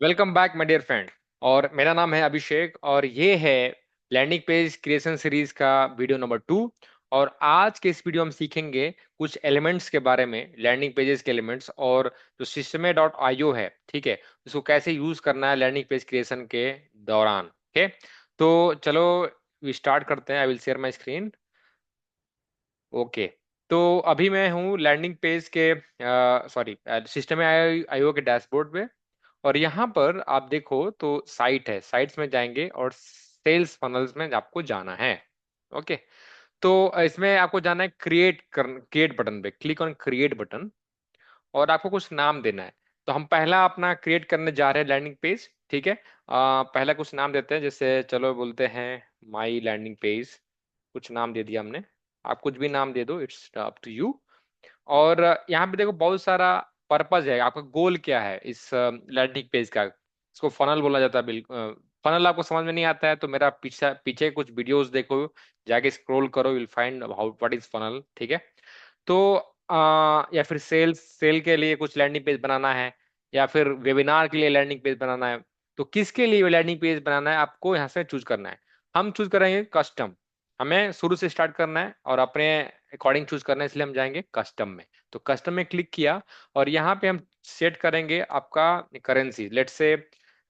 Welcome back my dear friend. और मेरा नाम है अभिषेक और ये है लैंडिंग पेज क्रिएशन सीरीज का वीडियो नंबर 2। और आज के इस वीडियो में हम सीखेंगे कुछ एलिमेंट्स के बारे में, लैंडिंग पेजेस के एलिमेंट्स, और जो सिस्टमे डॉट आईओ है, ठीक है, उसको कैसे यूज करना है लैंडिंग पेज क्रिएशन के दौरान। ओके, तो चलो वी स्टार्ट करते हैं। I will share my screen. Okay, तो अभी मैं हूँ लैंडिंग पेज के सॉरी सिस्टम आईओ के डैशबोर्ड पे। और यहाँ पर आप देखो तो साइट है, साइट्स में जाएंगे और सेल्स फनल्स में आपको जाना है। ओके, तो इसमें आपको जाना है क्रिएट बटन पे, क्लिक ऑन क्रिएट बटन, और आपको कुछ नाम देना है। तो हम पहला अपना क्रिएट करने जा रहे हैं लैंडिंग पेज, ठीक है। पहला कुछ नाम देते हैं, जैसे चलो बोलते हैं माई लैंडिंग पेज। कुछ नाम दे दिया हमने, आप कुछ भी नाम दे दो, इट्स अप टू यू। और यहाँ पे देखो बहुत सारा पर्पज है, आपका गोल क्या है इस लैंडिंग पेज का। इसको फनल बोला जाता है। बिल्कुल फनल आपको समझ में नहीं आता है तो मेरा पीछे पीछे कुछ वीडियोस देखो, जाके स्क्रॉल करो, will find how what is funnel, ठीक है। तो या फिर सेल के लिए कुछ लैंडिंग पेज बनाना है, या फिर वेबिनार के लिए लैंडिंग पेज बनाना है। तो किसके लिए लैंडिंग पेज बनाना है आपको यहाँ से चूज करना है। हम चूज करेंगे कस्टम। हमें शुरू से स्टार्ट करना है और अपने अकॉर्डिंग चूज करना है, इसलिए हम जाएंगे कस्टम में। तो कस्टम में क्लिक किया और यहाँ पे हम सेट करेंगे आपका करेंसी। लेट्स से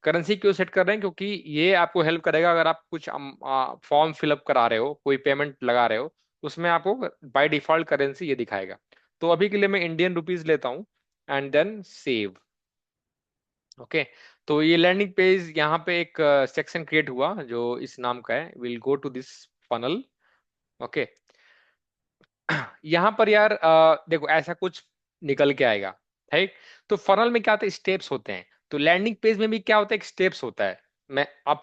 करेंसी क्यों सेट कर रहे हैं, क्योंकि ये आपको हेल्प करेगा अगर आप कुछ फॉर्म फिलअप करा रहे हो, कोई पेमेंट लगा रहे हो, उसमें आपको बाय डिफॉल्ट करेंसी ये दिखाएगा। तो अभी के लिए मैं इंडियन रुपीज लेता हूँ एंड देन सेव। ओके, तो ये लैंडिंग पेज यहाँ पे एक सेक्शन क्रिएट हुआ जो इस नाम का है, will go to this funnel. Okay, यहाँ पर यार देखो ऐसा कुछ निकल के आएगा, ठीक। तो फनल में क्या होता है, स्टेप्स होते हैं। तो लैंडिंग पेज में भी क्या होता है, एक स्टेप्स होता है। मैं अब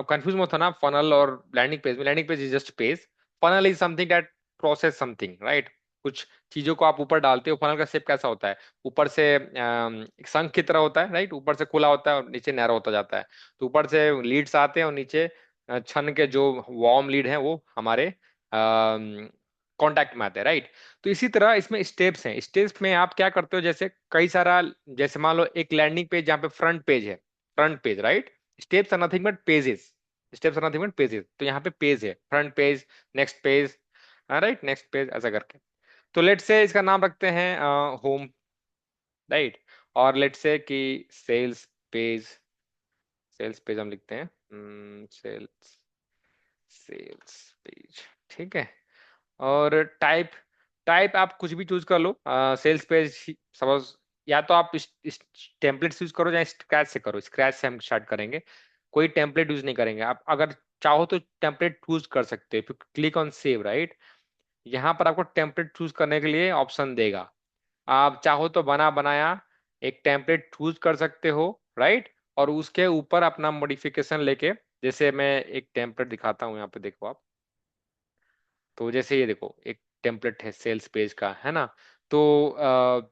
कंफ्यूज मत होना, फनल और लैंडिंग पेज में। Landing page is just page, funnel is something that process something, right. कुछ चीजों को आप ऊपर डालते हो। फनल का शेप कैसा होता है, ऊपर से एक शंख की तरह होता है, राइट। ऊपर से खुला होता है और नीचे नैरो होता जाता है। तो ऊपर से लीड्स आते हैं और नीचे छन के जो वार्म लीड हैं वो हमारे कांटेक्ट में आते हैं, राइट। तो इसी तरह इसमें स्टेप्स हैं। स्टेप्स में आप क्या करते हो, जैसे कई सारा, जैसे मान लो एक लैंडिंग पेज जहाँ पे फ्रंट पेज है, front page, right. Steps are nothing but pages, steps are nothing but pages. तो यहाँ पे पेज है, front page, next page, right, next page, ऐसा करके। तो लेट से इसका नाम रखते हैं होम, राइट। और लेट से कि सेल्स पेज, सेल्स पेज हम लिखते हैं, सेल्स सेल्स पेज, ठीक है। और टाइप, टाइप आप कुछ भी चूज कर लो। सेल्स पेज सपोज, या तो आप इस टेम्पलेट यूज करो या स्क्रैच से करो। स्क्रैच से हम स्टार्ट करेंगे, कोई टेम्पलेट यूज नहीं करेंगे। आप अगर चाहो तो टेम्पलेट चूज कर सकते हो, क्लिक ऑन सेव, राइट। यहाँ पर आपको टेम्पलेट चूज करने के लिए ऑप्शन देगा। आप चाहो तो बना बनाया एक टेम्पलेट चूज कर सकते हो, राइट। और उसके ऊपर अपना मॉडिफिकेशन लेके, जैसे मैं एक टेम्पलेट दिखाता हूँ यहाँ पे, देखो आप। तो जैसे ये देखो एक टेम्पलेट है सेल्स पेज का, है ना। तो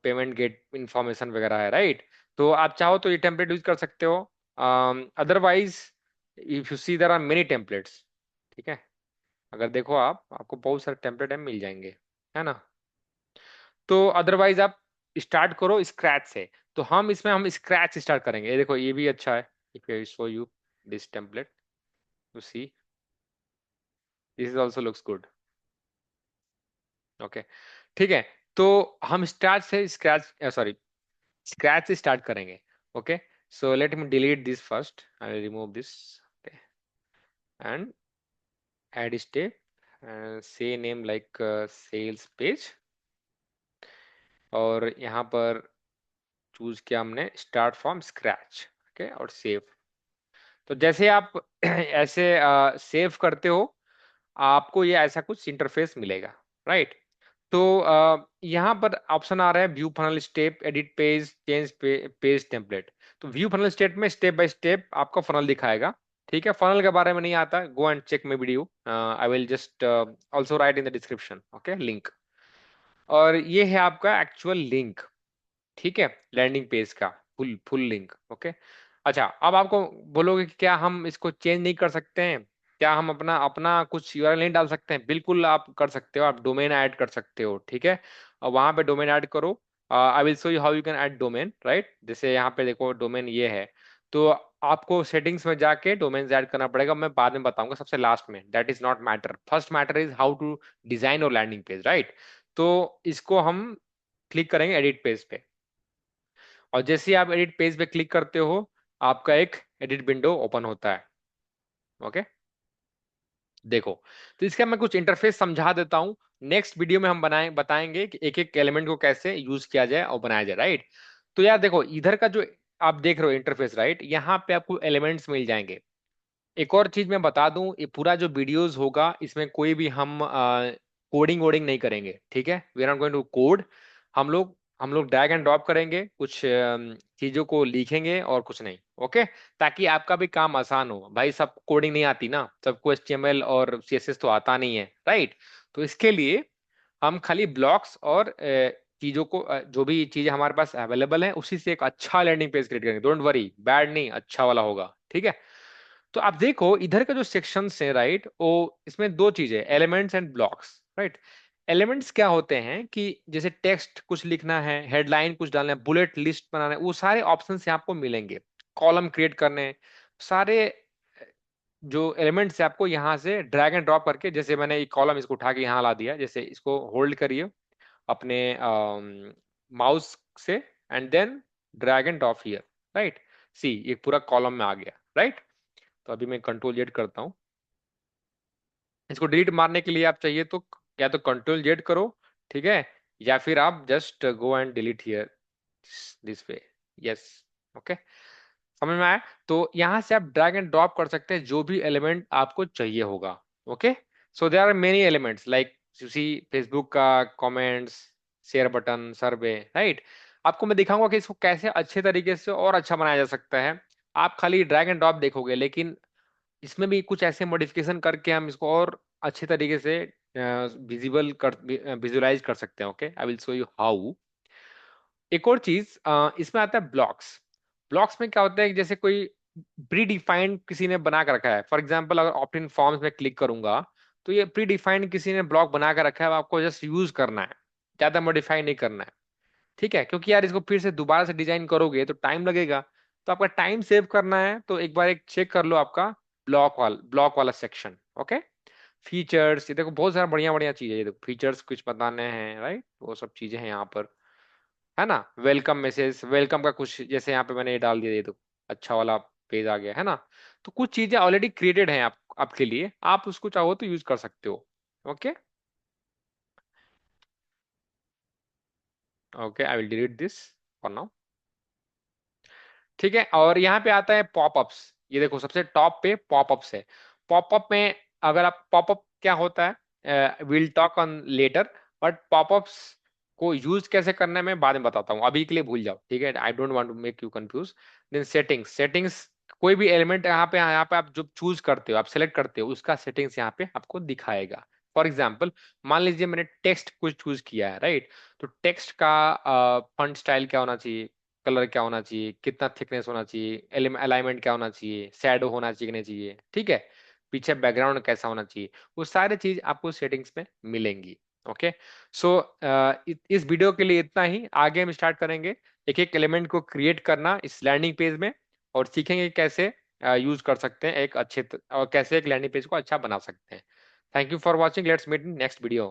पेमेंट गेट इंफॉर्मेशन वगैरह है, राइट। तो आप चाहो तो ये टेम्पलेट यूज कर सकते हो। Otherwise if you see there are many templates, ठीक है। अगर देखो आप, आपको बहुत सारे टेम्पलेट है मिल जाएंगे, है ना। तो अदरवाइज आप स्टार्ट करो स्क्रैच से। तो हम स्क्रैच स्टार्ट करेंगे। ये देखो ये भी अच्छा है। If I show you this template to see, this is also looks good. Okay, ठीक है। तो हम स्टार्ट से स्क्रैच, सॉरी, स्क्रैच से स्टार्ट करेंगे। Okay, so let me delete this first, I will remove this and add step, से name like sales page. और यहाँ पर चूज किया हमने स्टार्ट फ्रॉम स्क्रैच, ओके, और सेव। तो जैसे आप ऐसे सेव करते हो, आपको ये ऐसा कुछ इंटरफेस मिलेगा, राइट। तो यहाँ पर ऑप्शन आ रहा है view funnel step, edit page, change page template. तो व्यू फनल स्टेप में स्टेप बाय स्टेप आपका फनल दिखाएगा, ठीक है। फनल के बारे में नहीं आता, go and check my video, I will just also write in the description, okay, link. और ये है आपका एक्चुअल लिंक, ठीक है, लैंडिंग पेज का फुल फुल लिंक। ओके, अच्छा, अब आपको बोलोगे कि क्या हम इसको चेंज नहीं कर सकते हैं, क्या हम अपना अपना कुछ यूआरएल नहीं डाल सकते हैं। बिल्कुल आप कर सकते हो, आप डोमेन ऐड कर सकते हो, ठीक है। और वहां पे डोमेन ऐड करो। I will show you how you can add domain, right. जैसे यहाँ पे देखो डोमेन ये है। तो आपको सेटिंग्स में जाके डोमेन्स ऐड करना पड़ेगा, मैं बाद में बताऊंगा सबसे लास्ट में, that is not matter, first matter is how to design और लैंडिंग पेज, राइट। तो इसको हम क्लिक करेंगे एडिट पेज पे, और जैसे ही आप एडिट पेज पे क्लिक करते हो आपका एक एडिट विंडो ओपन होता है। ओके, देखो, तो इसका मैं कुछ इंटरफेस समझा देता हूँ, नेक्स्ट वीडियो में हम बताएंगे कि एक एक एलिमेंट को कैसे यूज किया जाए और बनाया जाए, राइट। तो यार देखो, इधर का जो आप देख रहे हो इंटरफेस, राइट, यहाँ पे आपको एलिमेंट्स मिल जाएंगे। एक और चीज मैं बता दूं, ये पूरा जो वीडियोस होगा इसमें कोई भी हम कोडिंग वोडिंग नहीं करेंगे, ठीक है, we are not going to code. हम लोग ड्रैग एंड ड्रॉप करेंगे, कुछ चीजों को लिखेंगे और कुछ नहीं। ओके, ताकि आपका भी काम आसान हो भाई, सब कोडिंग नहीं आती ना, सबको एचटीएमएल और सीएसएस तो आता नहीं है, राइट। तो इसके लिए हम खाली ब्लॉक्स और चीजों को जो भी चीजें हमारे पास अवेलेबल है उसी से एक अच्छा लैंडिंग पेज क्रिएट करेंगे, डोंट वरी, बैड नहीं, अच्छा वाला होगा, ठीक है। तो आप देखो इधर का जो सेक्शंस है, राइट, वो इसमें दो चीजें, elements and blocks, right. Elements क्या होते हैं कि जैसे टेक्स्ट कुछ लिखना है, हेडलाइन कुछ डालना है, बुलेट लिस्ट बनाना है, वो सारे ऑप्शंस यहाँ आपको मिलेंगे। कॉलम क्रिएट करने हैं, सारे जो एलिमेंट्स है आपको यहाँ से ड्रैग एंड ड्रॉप करके, जैसे मैंने एक कॉलम इसको उठा के यहाँ ला दिया, जैसे इसको होल्ड करिए अपने माउस से, and then drag and drop here, right. See, ये पूरा कॉलम में आ गया, राइट। तो अभी मैं कंट्रोल जेड करता हूँ, इसको डिलीट मारने के लिए आप चाहिए तो या तो कंट्रोल जेड करो, ठीक है, या फिर आप just go and delete here this way, yes. Okay, समझ में आया। तो यहां से आप ड्रैग एंड ड्रॉप कर सकते हैं जो भी एलिमेंट आपको चाहिए होगा। Okay, so there are many elements like you see Facebook का comments, share button, survey, right. आपको मैं दिखाऊंगा कि इसको कैसे अच्छे तरीके से और अच्छा बनाया जा सकता है। आप खाली ड्रैग एंड ड्रॉप देखोगे, लेकिन इसमें भी कुछ ऐसे मॉडिफिकेशन करके हम इसको और अच्छे तरीके से विजिबल कर विजुलाइज कर सकते हैं। Okay, I will show you how. एक और चीज इसमें आता है ब्लॉक्स। ब्लॉक्स में क्या होता है कि जैसे कोई प्री डिफाइंड किसी ने बना कर रखा है, फॉर एग्जांपल अगर ऑप्ट इन फॉर्म्स में क्लिक करूंगा तो ये प्री डिफाइंड किसी ने ब्लॉक बना कर रखा है, आपको जस्ट यूज करना है, ज्यादा मॉडिफाई नहीं करना है, ठीक है। क्योंकि यार इसको फिर से दोबारा से डिजाइन करोगे तो टाइम लगेगा, तो आपका टाइम सेव करना है तो एक बार एक चेक कर लो आपका ब्लॉक वाला सेक्शन। ओके, फीचर्स, ये देखो बहुत सारा बढ़िया बढ़िया चीज है, ये देखो फीचर्स कुछ बताने हैं, राइट, वो सब चीजें हैं यहाँ पर, है ना। वेलकम मैसेज, वेलकम का कुछ जैसे यहाँ पे मैंने ये डाल दिया, ये तो अच्छा वाला पेज आ गया, है ना। तो कुछ चीजें ऑलरेडी क्रिएटेड हैं आपके लिए, आप उसको चाहो तो यूज कर सकते हो। Okay, okay, I will delete this for now, ठीक है। और यहाँ पे आता है पॉपअप्स, ये देखो सबसे टॉप पे पॉपअप्स है। पॉपअप में अगर आप, पॉपअप क्या होता है will talk on later, but popups को यूज कैसे करना है मैं बाद में बताता हूँ, अभी के लिए भूल जाओ, ठीक है, I don't want to make you confuse. Then settings, कोई भी एलिमेंट यहाँ पे आप जो चूज करते हो, आप सेलेक्ट करते हो, उसका सेटिंग्स यहाँ पे आपको दिखाएगा। फॉर एग्जाम्पल, मान लीजिए मैंने टेक्स्ट कुछ चूज किया है, राइट। तो टेक्स्ट का फॉन्ट स्टाइल क्या होना चाहिए, कलर क्या होना चाहिए, कितना थिकनेस होना चाहिए, अलाइनमेंट क्या होना चाहिए, शैडो होना चाहिए कि नहीं चाहिए, ठीक है, पीछे बैकग्राउंड कैसा होना चाहिए, वो सारी चीज आपको सेटिंग्स में मिलेंगी। ओके, सो इस वीडियो के लिए इतना ही, आगे हम स्टार्ट करेंगे एक एक एलिमेंट को क्रिएट करना इस लैंडिंग पेज में, और सीखेंगे कैसे यूज कर सकते हैं एक और कैसे एक लैंडिंग पेज को अच्छा बना सकते हैं। Thank you for watching, let's meet in next video.